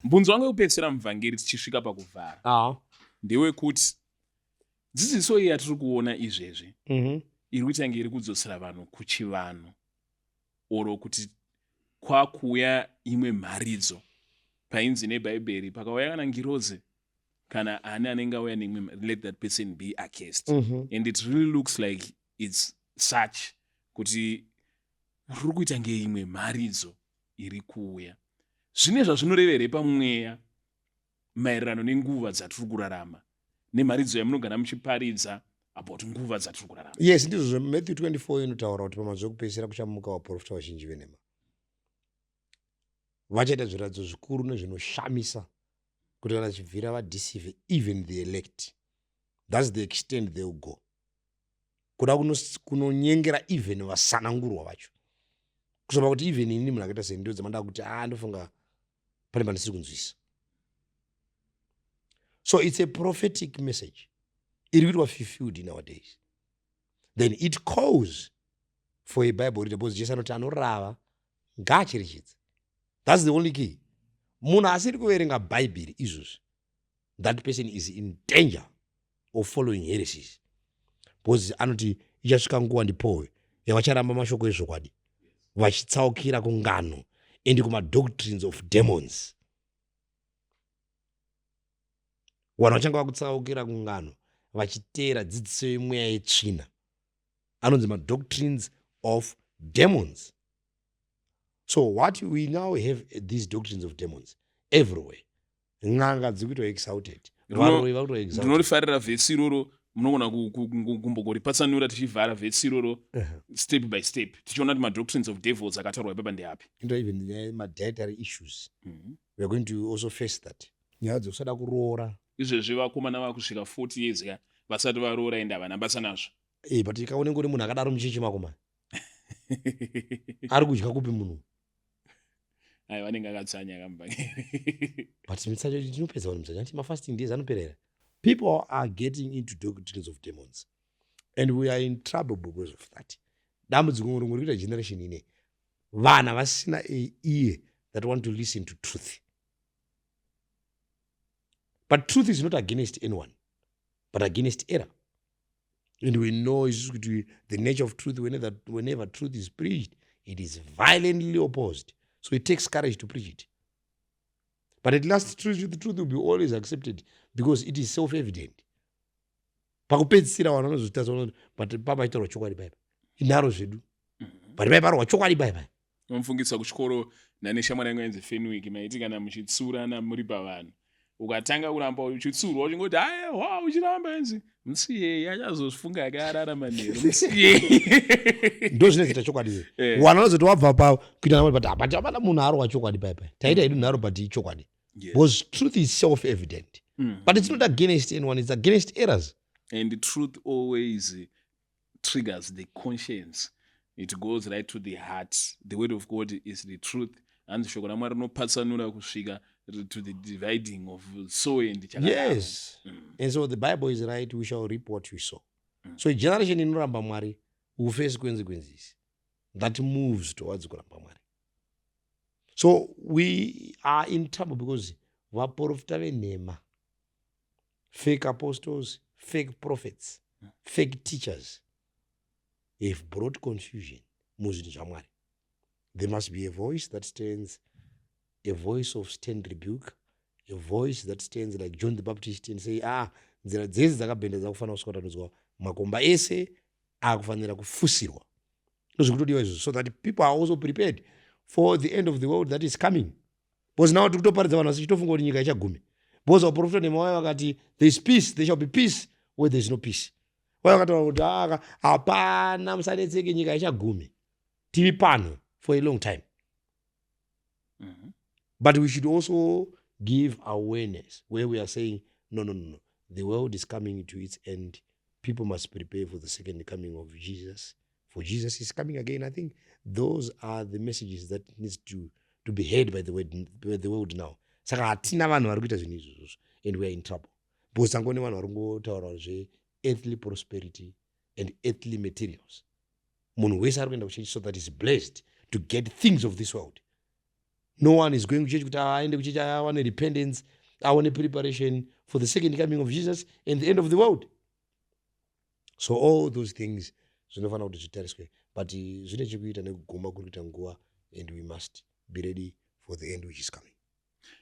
Mbunzo wangu wekupedzisira muvhangeri tichisvika pakuvhara ndewekuti dzidziso iyi yatiri kuona izvezvi iri kuitanga iri kudzosera vanhu kuchivanhu oro kuti kwakuuya imwe mharidzo painzi nebhaibheri pakauya kana ngirozi kana ani anenge auya neimwe let that person be accursed and it really looks like it's such kuti ruri kuita ngeimwe mharidzo iri kuuya. Zvine zvazvinoreverei pamweya maererano nenguva dzatiri kurarama nemharidzo yamunogara muchiparidza about nguva dzatiri kurarama? Yes, ndizvo Matthew 24 inotaura kuti pamazuva ekupedzisira kuchamuka vaprofita vazhinji venhema. Vachaita zviratidzo zvikuru nezvinoshamisa kuti vanachibvira vadeceive even the elect. That's the extent they will go. Kuda kunonyengera even vasanangurwa vacho. Kusoma kuti even ini munhu akaita sei ndio dzamanda kuti ndofunga pane pandisiri kunzwisa. So it's a prophetic message. Iri kuitwa fulfilled nowadays. Then it calls for a Bible reader because Jesu anoti anorava ngaacherechedze. That's the only key. Munhu asiri kuverenga Bible izvozvi, that person is in danger of following heresies. Because anoti ichasvika nguva ndipowe yavacharamba mashoko ezvokwadi vachitsaukira kungano and kumadoctrines of demons. Vanhu vachanga vakutsaukira kungano vachiteera dzidziso yemweya yetsvina anonzi madoctrines of demons. So what we now have these doctrines of demons everywhere. N'anga dzikuitwa exalted. Ndinorifarira vhesi iroro munogona kumbogoripatsanura tichivhara vhesi iroro step by step tichiona kuti madoctrines of devils akataurwa ipapo ndeapi. Even dietary issues. We are going to also face that. Nyaya dzekusada kuroora. Izvezvi vakomana vakusvika 40 years vasati varoora ende havana basa nazvo. But ikaone kuti munhu akadaro muchechi makomana ari kudya kupi munhu? Vanenge akatsanya kamubhangeri. But mitsacho tinopedza vanhu mitsanya kuti mafasting days anoperera. People are getting into doctrines of demons and we are in trouble because of that. Dambudziko rimwe rikuita generation ine vana vasina a ear that want to listen to truth. But truth is not against anyone, but against error. And we know the nature of truth, whenever truth is preached, it is violently opposed. So it takes courage to preach it. But at last, the truth will be always accepted because it is self-evident. Pakupedzisira vanhu vanozvitaura but papa itaurwa chokwadi baibai. Inaro zvedu. But baibai chokwadi baibai. Unofungisa kuchikoro naneshamwari yangu yanzi Fenwick maiti kana muchitsurana muri pavanhu. Ukatanga kuramba uchitsurwa uchingoti uchiramba yanzi musiye achazozvifunga yakararama nero musiye. Ndo zvinoita chokwadi. Wana vanozoti wabva pawo kuita namati but apana munhu arwa chokwadi baibai. Taita idu naro but chokwadi. Because truth is self-evident. But it's not against anyone, it's against errors. And the truth always triggers the conscience. It goes right to the heart. The word of God is the truth. And shoko ramwari rinopatsanura kusvika to the dividing of soul and chakaramba. Yes. And so the Bible is right, we shall reap what we sow. So a generation inoramba Mwari will face consequences that moves towards kuramba Mwari. So we are in trouble because vaprofita venhema, fake apostles, fake prophets, fake teachers have brought confusion muzvinhu zvaMwari. There must be a voice that stands, a voice of stern rebuke, a voice that stands like John the Baptist and say, nzira dzese dzakabhenda dzakufanira kuswatanidzwa, makomba ese akufanira kufusirwa. Ndozvikutodiwa izvozvo so that people are also prepared for the end of the world that is coming. Because now tikutoparidza vanhu vasichitofunga kuti nyika ichagumi. Because vaprofita nemauya vakati there is peace, there shall be peace where there is no peace. Vaya vakataura kuti hapana musanetseke nyika ichagumi. Tiri pano for a long time. But we should also give awareness where we are saying, no. The world is coming to its end. People must prepare for the second coming of Jesus. For Jesus is coming again. I think those are the messages that needs to be heard by the world now. Saka hatina vanhu vari kuita zvinhu izvozvo and we are in trouble. Because sangone vanhu vari kungotaura zve earthly prosperity and earthly materials. Munhu wese ari kuenda kuchechi so that is blessed to get things of this world. No one is going kuchechi kuti aende kuchechi awane repentance, awane preparation for the second coming of Jesus and the end of the world. So all those things zvinofana kuti zvitariswe, but zvine chekuita nekuguma kuri kuita nguva, and we must be ready for the end which is coming.